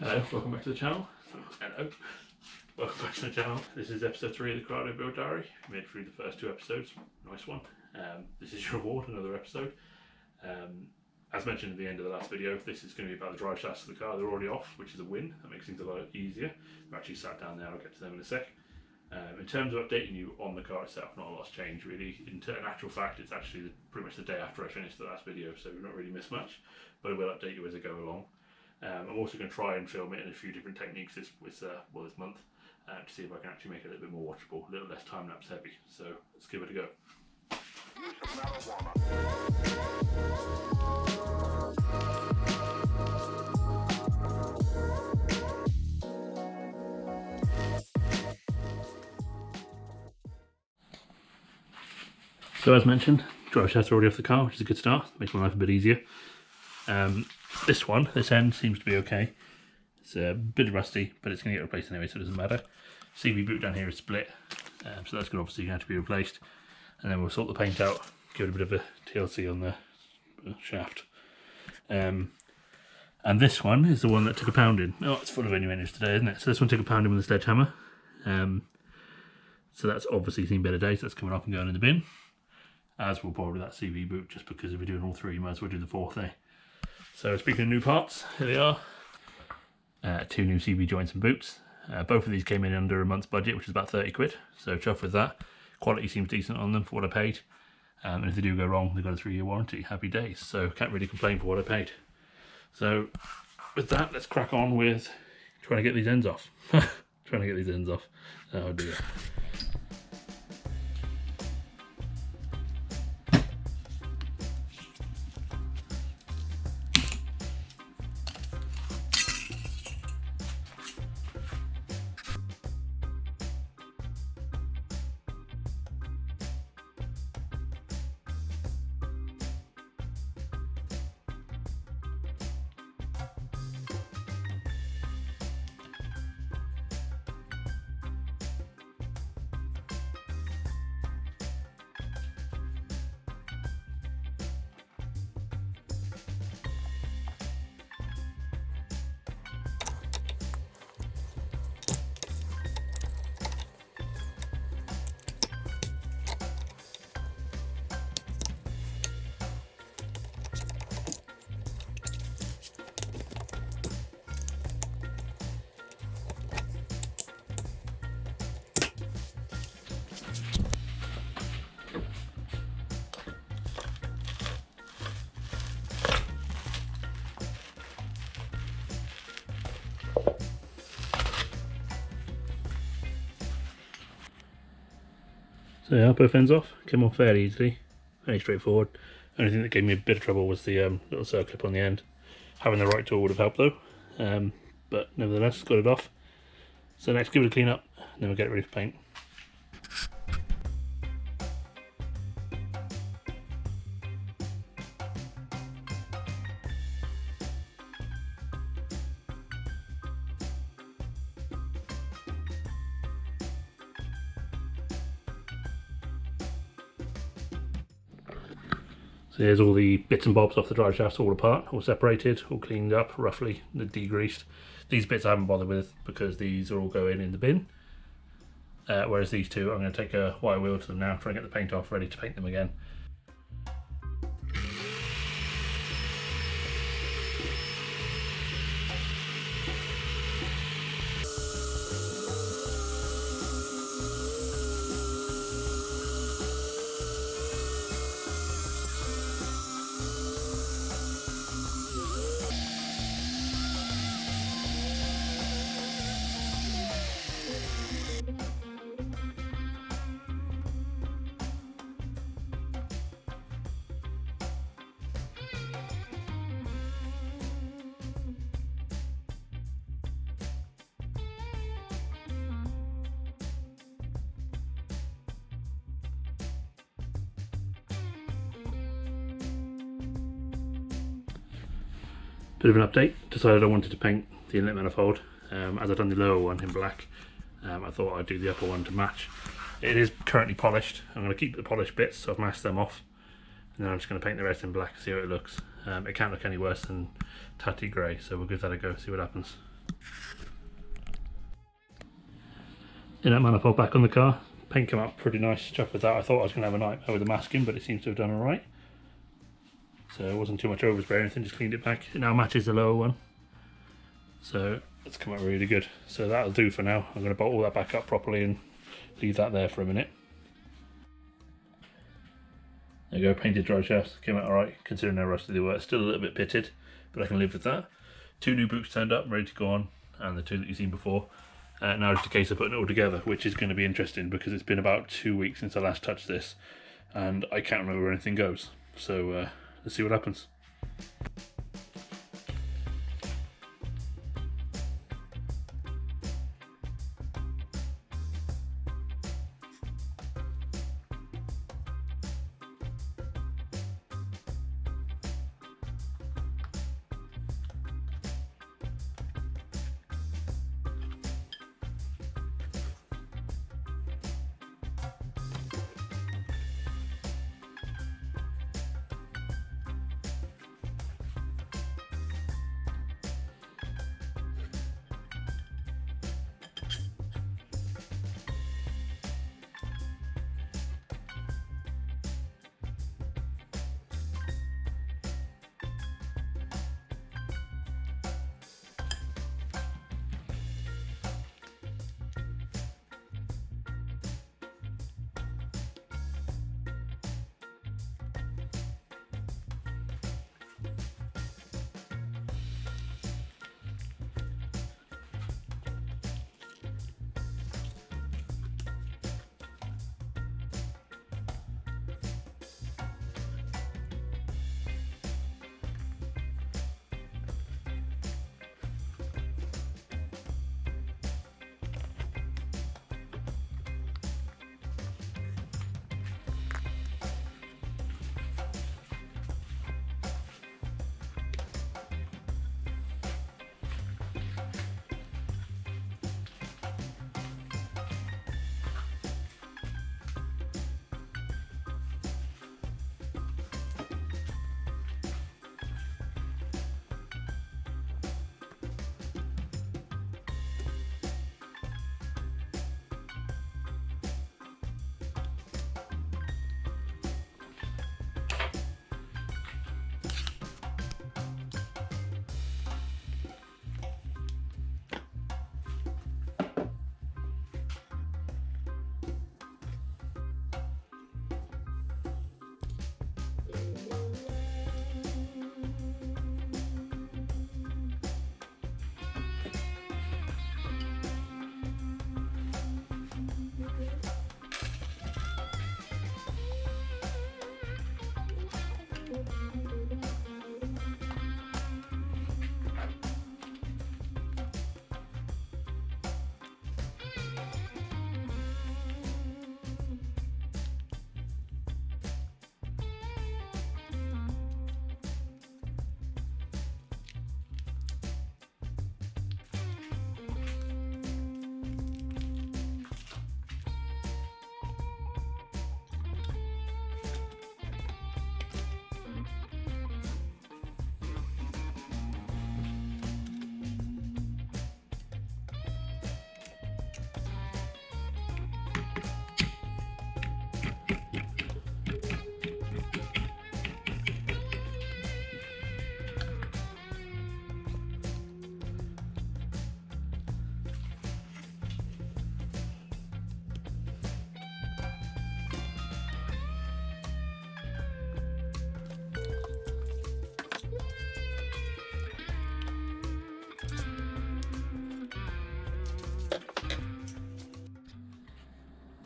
Hello, welcome back to the channel. Hello, welcome back to the channel. This is episode 3 of the Corrado Build Diary. We made it through the first 2 episodes. Nice one. This is your reward, another episode. As mentioned at the end of the last video, this is going to be about the drive shafts of the car. They're already off, which is a win. That makes things a lot easier. I've actually sat down there, I'll get to them in a sec. In terms of updating you on the car itself, not a lot's changed really. In actual fact, it's actually pretty much the day after I finished the last video, so we've not really missed much, but I will update you as I go along. I'm also going to try and film it in a few different techniques this month to see if I can actually make it a little bit more watchable, a little less time-lapse heavy. So let's give it a go. So as mentioned, drive shafts are already off the car, which is a good start. Makes my life a bit easier. This end seems to be okay. It's a bit rusty, but it's going to get replaced anyway, so it doesn't matter. CV boot down here is split, so that's going to obviously have to be replaced. And then we'll sort the paint out, give it a bit of a TLC on the shaft. And this one is the one that took a pounding. Oh, it's full of innuendos today, isn't it? So this one took a pounding with a sledgehammer. So that's obviously seen better days. That's coming off and going in the bin. As will probably that CV boot, just because if we're doing all 3, you might as well do the 4th day. So speaking of new parts, here they are. 2 new CV joints and boots. Both of these came in under a month's budget, which is about 30 quid. So chuffed with that. Quality seems decent on them for what I paid. And if they do go wrong, they've got a 3-year warranty. Happy days. So can't really complain for what I paid. So with that, let's crack on with trying to get these ends off. Oh dear. So yeah, both ends off, came off fairly easily, very straightforward. Only thing that gave me a bit of trouble was the little circlip on the end. Having the right tool would have helped though, but nevertheless got it off. So next give it a clean up, and then we'll get it ready for paint. So here's all the bits and bobs off the drive shafts, all apart, all separated, all cleaned up, roughly degreased. These bits I haven't bothered with because these are all going in the bin. Whereas these two, I'm going to take a wire wheel to them now, try and get the paint off, ready to paint them again. Bit of an update, decided I wanted to paint the inlet manifold. As I've done the lower one in black, I thought I'd do the upper one to match. It is currently polished. I'm going to keep the polished bits, so I've masked them off. And then I'm just going to paint the rest in black, see how it looks. It can't look any worse than tatty grey, so we'll give that a go, see what happens. Inlet manifold back on the car. Paint came out pretty nice. Chuffed with that. I thought I was going to have a nightmare with the masking, but it seems to have done alright. So it wasn't too much overspray or anything, just cleaned it back. It now matches the lower one. So it's come out really good. So that'll do for now. I'm going to bolt all that back up properly and leave that there for a minute. There you go, painted drive shafts. Came out alright, considering how rusty they were. Still a little bit pitted, but I can live with that. 2 new boots turned up, ready to go on, and the 2 that you've seen before. Now it's a case of putting it all together, which is going to be interesting because it's been about 2 weeks since I last touched this, and I can't remember where anything goes. So let's see what happens.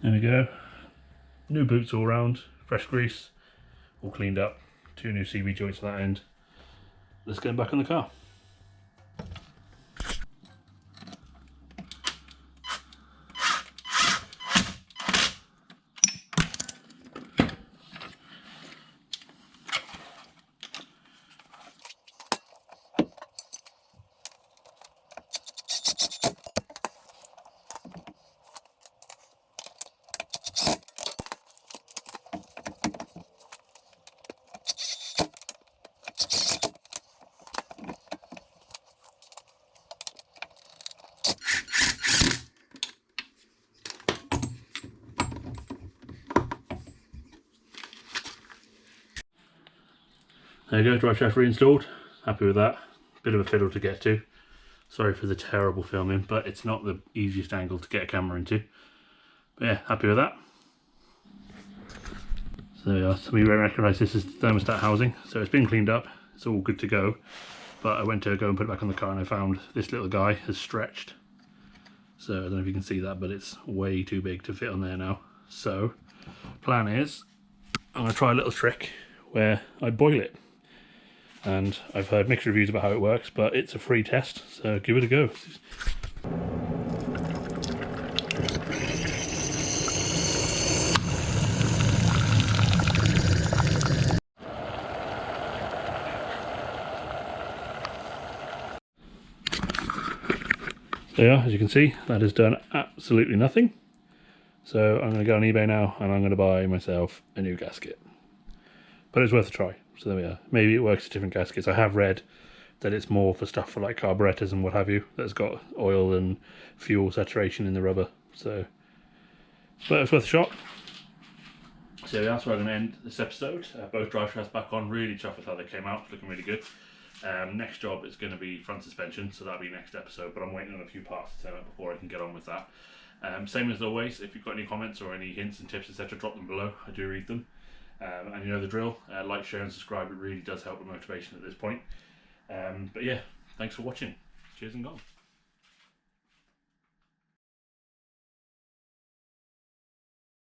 There we go. New boots all round, fresh grease, all cleaned up. 2 new CB joints at that end. Let's get them back on the car. There you go, drive shaft reinstalled. Happy with that. Bit of a fiddle to get to. Sorry for the terrible filming, but it's not the easiest angle to get a camera into. But yeah, happy with that. So there we are. Some of you recognise this as the thermostat housing. So it's been cleaned up. It's all good to go. But I went to go and put it back on the car and I found this little guy has stretched. So I don't know if you can see that, but it's way too big to fit on there now. So plan is I'm going to try a little trick where I boil it. And I've heard mixed reviews about how it works, but it's a free test, so give it a go. So yeah, as you can see, that has done absolutely nothing. So I'm going to go on eBay now and I'm going to buy myself a new gasket. But it's worth a try. So there we are. Maybe it works with different gaskets. I have read that it's more for stuff for like carburetors and what have you, that's got oil and fuel saturation in the rubber. So, but it's worth a shot. So that's where I'm going to end this episode. Both drive shafts back on, really chuffed with how they came out, looking really good. Next job is going to be front suspension, so that'll be next episode, but I'm waiting on a few parts to turn up before I can get on with that. Same as always, if you've got any comments or any hints and tips, etc., drop them below. I do read them. And you know the drill, like, share and subscribe, it really does help with motivation at this point. But yeah, thanks for watching. Cheers and gone.